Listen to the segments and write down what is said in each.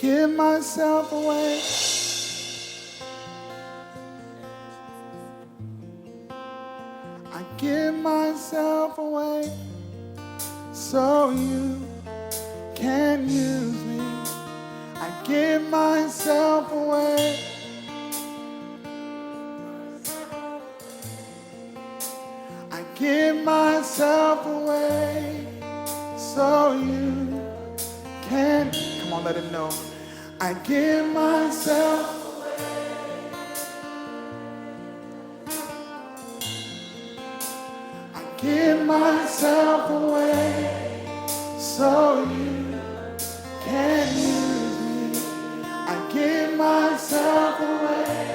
give myself away. I give myself away so you can use me. I give myself away. I give myself away so you can. Come on, let him know. I give myself. I give myself away so you can use me. I give myself away.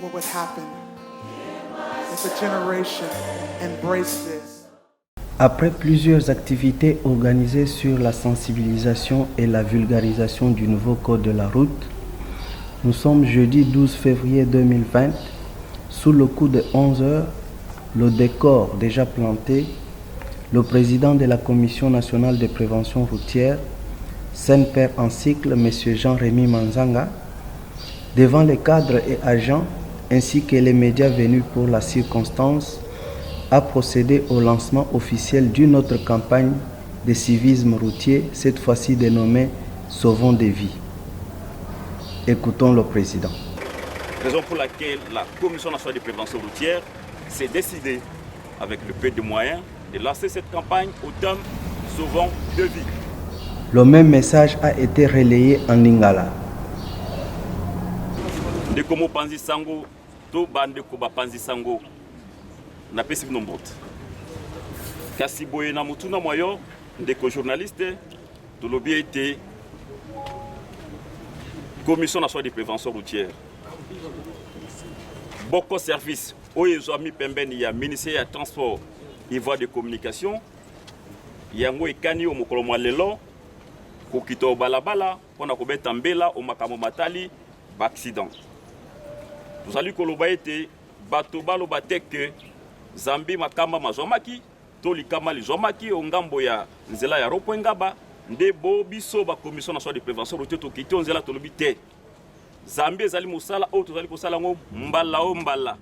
What would happen if a generation embraced this? Après plusieurs activités organisées sur la sensibilisation et la vulgarisation du nouveau code de la route, nous sommes jeudi 12 février 2020, sous le coup de 11 heures, le décor déjà planté, le président de la Commission nationale de prévention routière, Saint-Père en cycle, M. Jean-Rémy Manzanga, devant les cadres et agents ainsi que les médias venus pour la circonstance, a procédé au lancement officiel d'une autre campagne de civisme routier, cette fois-ci dénommée Sauvons des vies. Écoutons le président. Raison pour laquelle la Commission nationale de prévention routière s'est décidée, avec le peu de moyens, de lancer cette campagne au thème Sauvons des vies. Le même message a été relayé en lingala. Ndekomo panzi sango, to bande koba panzi sango. Na pesi binombot. Kasi boye na mutuna moyo, ndeko journaliste, to lobby été Commission nationale de prévention routière. Beaucoup de services, oyezo ami pembeni ya ministère de transport et voies de communication, yango ekani o mokolo mwa lelo, kokito balabala, pona kobeta mbela o makamo matali, ba accident. Nous allons koloba été bato balo bateke Zambi makamba mazomaki, toli kama lizomaki, ongambo ya nzela ya Ropwengaba, nde bo biso ba commission nationale de prévention routière to kiti onzela to lobite. Zambi ezali musala o to zali kosala ngo mbala o mbala.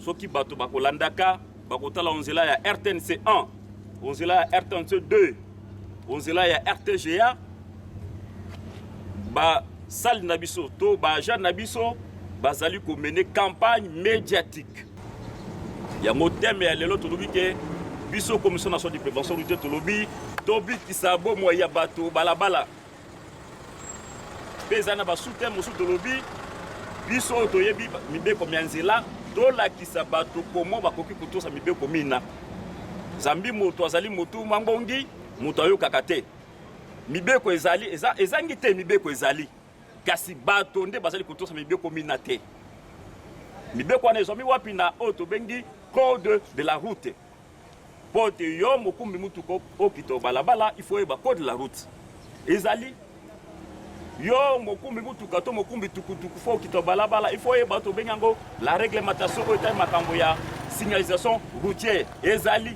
Soki bato bakolandaka, bakotala onzela ya RTNC 1, onzela ya RTNC 2, onzela ya RTGA, ba sal na biso to ba agent na biso bazali ko mener campagne médiatique. Il y a un thème et lelo tolobi ke biso commission nationale de prévention routière tolobi tobi kisabo moya bato balabala pezana ba soutien mosu tolobi biso toyebi mibeko mianzela tola kisabato komo bakoki kotosa mibeko mina zambi moto azali motu mangongi moto ayo kakate mibeko ezali ezangi te mibeko ezali kasi bato nde bazali kotosa mibeko mina te mibeko wana ezomi wapi na oto bengi code de la route. Pote yo mokumbi mutuko okito balabala, il faut eba code de la route. Ezali yo mokumbi mutuka to mokumbi tukutuku fo okito balabala, il faut eba to bengango la réglementation o eta makambo ya signalisation routière. Ezali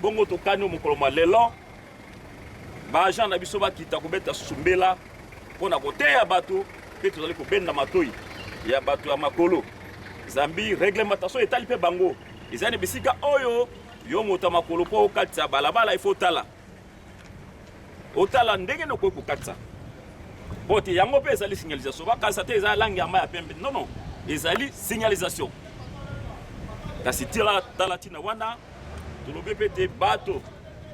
bongo to kano mokoloma lelo ba agent na biso ba kita kobeta sumbela pona koteya bato pe tozali kobenda matoi ya bato ya makolo. Zambi réglementation etali pe bango ezane bisika oyo yo mota makolo po okatsa balabala ifo tala otala ndenge noko kokatsa poti yango pe ezali signalisation bakasa te ezali langi ya maya pembe non ezali signalisation kasi tala tina wana tolobe pete bato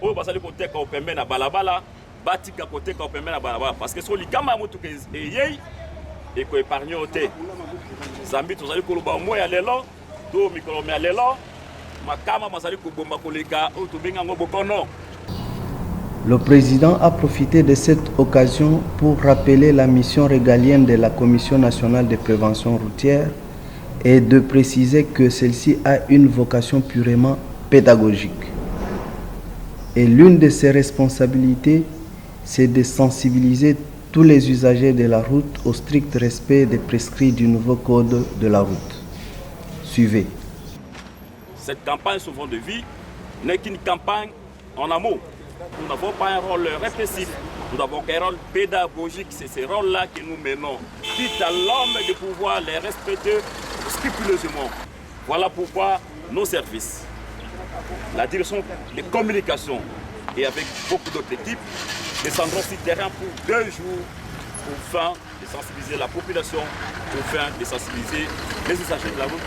oyo bazali koteka opembe na balabala batika koteka opembe na balabala parce que so likama mutu ke eyei eko épargner ote Zambi tozali koloba moya lelo to mikolo mya lelo makama mazali kobomba koleka o to benga ngo bokono. Le président a profité de cette occasion pour rappeler la mission régalienne de la Commission nationale de prévention routière et de préciser que celle-ci a une vocation purement pédagogique. Et l'une de ses responsabilités, c'est de sensibiliser tous les usagers de la route au strict respect des prescrits du nouveau code de la route. Suivez. Cette campagne Sauvons de vie n'est qu'une campagne en amont. Nous n'avons pas un rôle répressif, nous avons un rôle pédagogique. C'est ce rôle-là que nous menons. Dites à l'homme de pouvoir les respecter scrupuleusement. Voilà pourquoi nos services, la direction de communication et avec beaucoup d'autres équipes, descendront sur le terrain pour 2 jours pour fin de sensibiliser la population, pour fin de sensibiliser les usagers de la route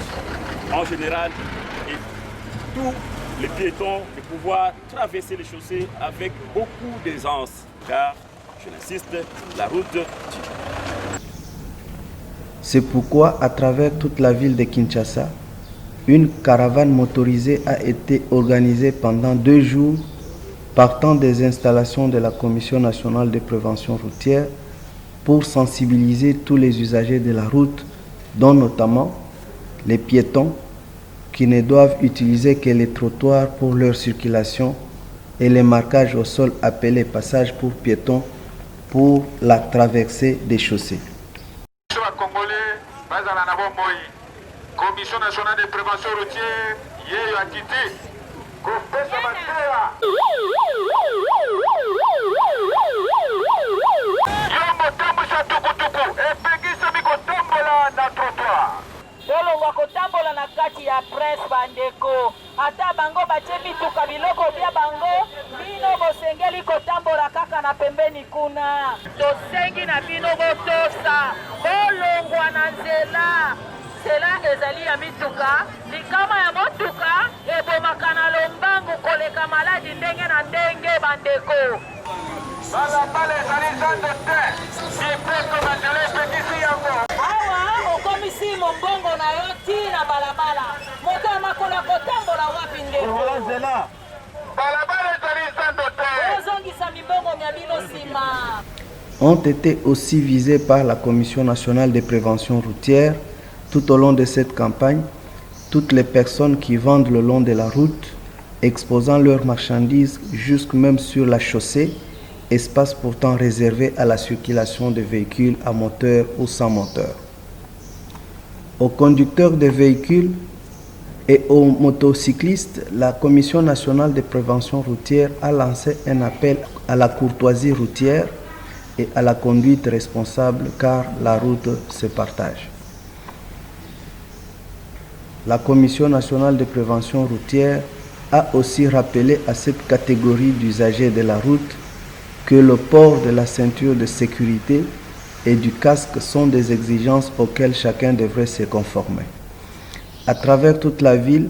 en général et tous les piétons de pouvoir traverser les chaussées avec beaucoup d'aisance, car, je l'insiste, la route tue. C'est pourquoi, à travers toute la ville de Kinshasa, une caravane motorisée a été organisée pendant 2 jours, partant des installations de la Commission nationale de prévention routière pour sensibiliser tous les usagers de la route, dont notamment les piétons qui ne doivent utiliser que les trottoirs pour leur circulation et les marquages au sol appelés passage pour piétons pour la traversée des chaussées. Commission nationale de prévention routière, yeyo akiti. Kopesa matela. Yombo tambusha tukutuku, epegisa mikotambola na trottoir. Tolongwa kotambola na kati ya presse bandeko. Ata bango batie mituka biloko bia bango, bino bosengeli kotambola kaka na pembeni kuna. Tosengi na bino botosa, bolongwa na nzela. Cela ezali ya mituka, likama ya motuka, ebomaka na lombangu koleka maladi ndenge na ndenge bandeko. Balabala ezali zando te, ipeko matela epekisi yango. Awa okomisi mombongo na yo tina balabala, moto ya makolo kotambola wapi ndeko. Balabala ezali zando te. Ozongisa mibongo mya bino sima. Ont été aussi visés par la Commission nationale de prévention routière. Tout au long de cette campagne, toutes les personnes qui vendent le long de la route, exposant leurs marchandises jusque même sur la chaussée, espace pourtant réservé à la circulation de véhicules à moteur ou sans moteur. Aux conducteurs de véhicules et aux motocyclistes, la Commission nationale de prévention routière a lancé un appel à la courtoisie routière et à la conduite responsable car la route se partage. La Commission nationale de prévention routière a aussi rappelé à cette catégorie d'usagers de la route que le port de la ceinture de sécurité et du casque sont des exigences auxquelles chacun devrait se conformer. À travers toute la ville,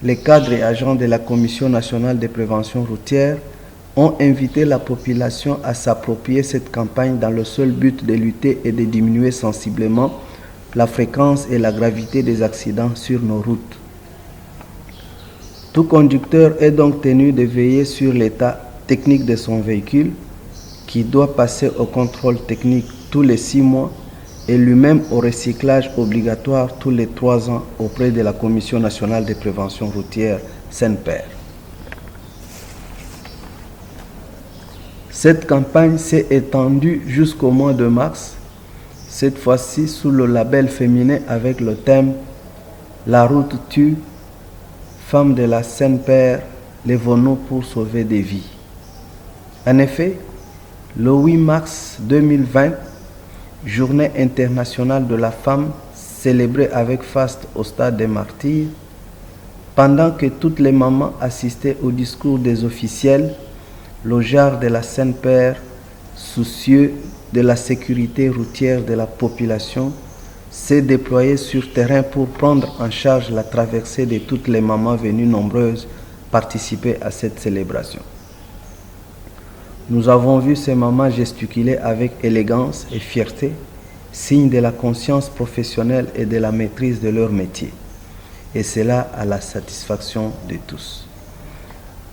les cadres et agents de la Commission nationale de prévention routière ont invité la population à s'approprier cette campagne dans le seul but de lutter et de diminuer sensiblement la fréquence et la gravité des accidents sur nos routes. Tout conducteur est donc tenu de veiller sur l'état technique de son véhicule, qui doit passer au contrôle technique tous les 6 mois et lui-même au recyclage obligatoire tous les 3 ans auprès de la Commission nationale de prévention routière SENPER. Cette campagne s'est étendue jusqu'au mois de mars, cette fois-ci sous le label féminin avec le thème « La route tue, femmes de la SENPER, lèvons-nous pour sauver des vies ». En effet, le 8 mars 2020, Journée internationale de la femme célébrée avec faste au stade des Martyrs, pendant que toutes les mamans assistaient au discours des officiels, le JAR de la SENPER, soucieux de la sécurité routière de la population, s'est déployé sur terrain pour prendre en charge la traversée de toutes les mamans venues nombreuses participer à cette célébration. Nous avons vu ces mamans gesticuler avec élégance et fierté, signe de la conscience professionnelle et de la maîtrise de leur métier, et cela à la satisfaction de tous.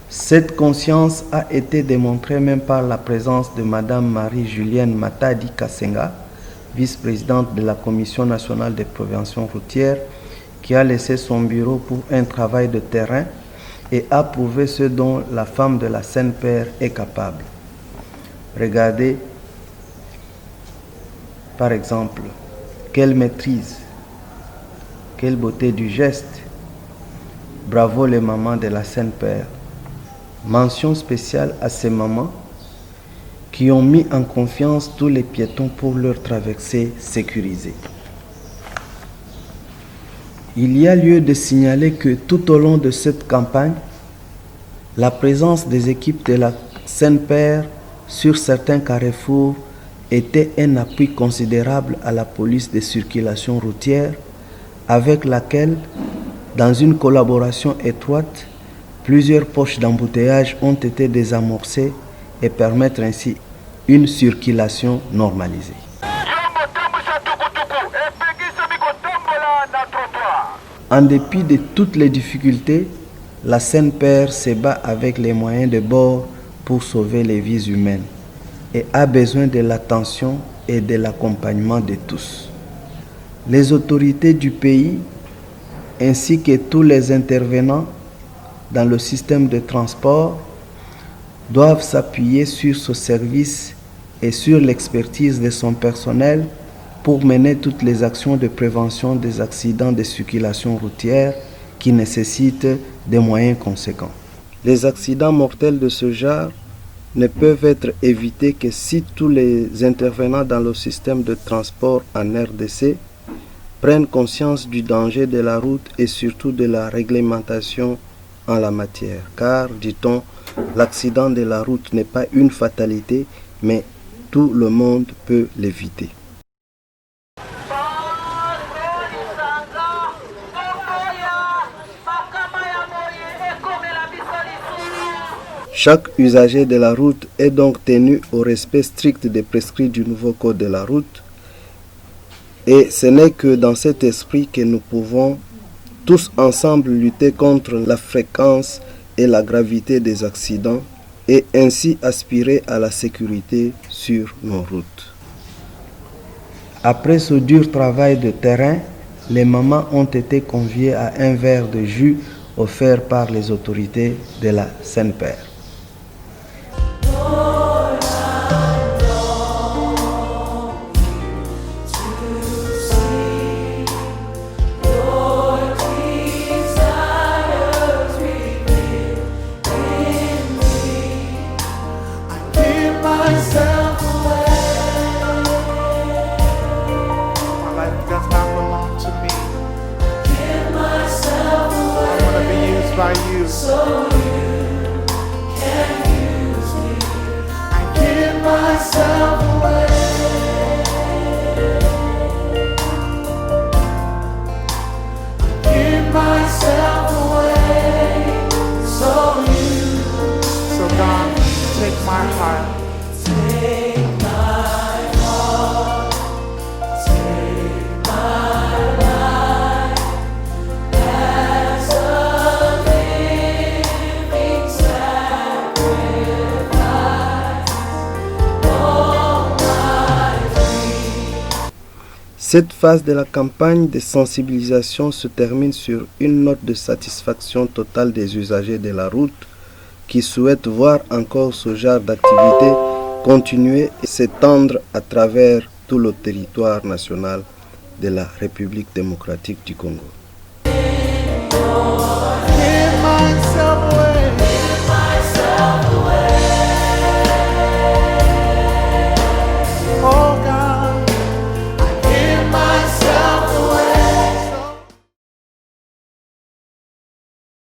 Cette conscience a été démontrée même par la présence de Madame Marie-Julienne Matadi Kassenga, vice-présidente de la Commission nationale de prévention routière, qui a laissé son bureau pour un travail de terrain et a prouvé ce dont la femme de la SENPER est capable. Regardez, par exemple, quelle maîtrise, quelle beauté du geste. Bravo les mamans de la SENPER. Mention spéciale à ces mamans qui ont mis en confiance tous les piétons pour leur traversée sécurisée. Il y a lieu de signaler que tout au long de cette campagne, la présence des équipes de la SENPER sur certains carrefours était un appui considérable à la police de circulation routière, avec laquelle, dans une collaboration étroite, plusieurs poches d'embouteillage ont été désamorcées et permettent ainsi une circulation normalisée. En dépit de toutes les difficultés, la SENPER se bat avec les moyens de bord pour sauver les vies humaines et a besoin de l'attention et de l'accompagnement de tous. Les autorités du pays ainsi que tous les intervenants dans le système de transport doivent s'appuyer sur ce service et sur l'expertise de son personnel pour mener toutes les actions de prévention des accidents de circulation routière qui nécessitent des moyens conséquents. Les accidents mortels de ce genre ne peuvent être évités que si tous les intervenants dans le système de transport en RDC prennent conscience du danger de la route et surtout de la réglementation en la matière. Car, dit-on, l'accident de la route n'est pas une fatalité, mais tout le monde peut l'éviter. Chaque usager de la route est donc tenu au respect strict des prescrits du nouveau code de la route. Et ce n'est que dans cet esprit que nous pouvons tous ensemble lutter contre la fréquence et la gravité des accidents et ainsi aspirer à la sécurité sur nos routes. Après ce dur travail de terrain, les mamans ont été conviées à un verre de jus offert par les autorités de la SENPER. By you, so you can use me. I give myself away. I give myself away. So God, take my heart. Take my heart. Take my life. As a living sacrifice, all my dreams. Cette phase de la campagne de sensibilisation se termine sur une note de satisfaction totale des usagers de la route qui souhaitent voir encore ce genre d'activité continuer et s'étendre à travers tout le territoire national de la République démocratique du Congo.